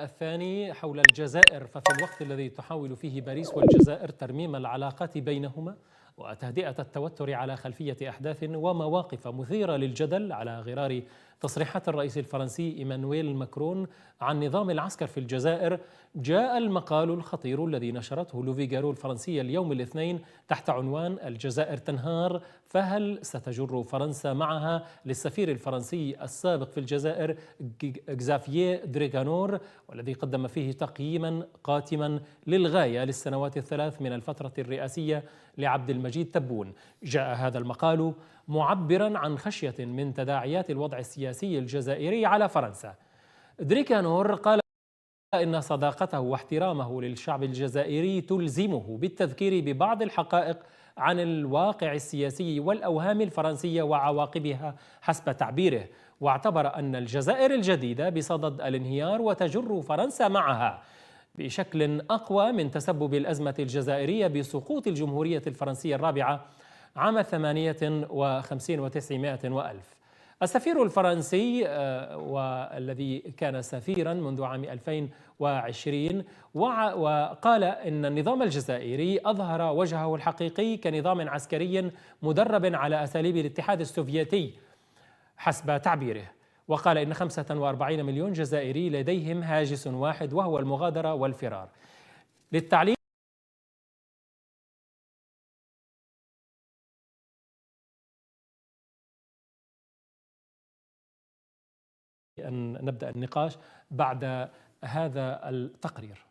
الثاني حول الجزائر، ففي الوقت الذي تحاول فيه باريس والجزائر ترميم العلاقات بينهما وتهدئة التوتر على خلفية أحداث ومواقف مثيرة للجدل على غرار تصريحات الرئيس الفرنسي إيمانويل ماكرون عن نظام العسكر في الجزائر، جاء المقال الخطير الذي نشرته لوفيغارو الفرنسية اليوم الاثنين تحت عنوان الجزائر تنهار، فهل ستجر فرنسا معها، للسفير الفرنسي السابق في الجزائر غزافييه دريغانور، والذي قدم فيه تقييما قاتما للغاية للسنوات الثلاث من الفترة الرئاسية لعبد المجيد تبون. جاء هذا المقال معبرا عن خشية من تداعيات الوضع السياسي الجزائري على فرنسا. دريغانور قال إن صداقته واحترامه للشعب الجزائري تلزمه بالتذكير ببعض الحقائق عن الواقع السياسي والأوهام الفرنسية وعواقبها حسب تعبيره، واعتبر أن الجزائر الجديدة بصدد الانهيار وتجر فرنسا معها بشكل أقوى من تسبب الأزمة الجزائرية بسقوط الجمهورية الفرنسية الرابعة عام 58 و900 وألف. السفير الفرنسي والذي كان سفيرا منذ عام 2020 وقال إن النظام الجزائري أظهر وجهه الحقيقي كنظام عسكري مدرب على أساليب الاتحاد السوفيتي حسب تعبيره، وقال إن 45 مليون جزائري لديهم هاجس واحد وهو المغادرة والفرار. للتعليق أن نبدأ النقاش بعد هذا التقرير.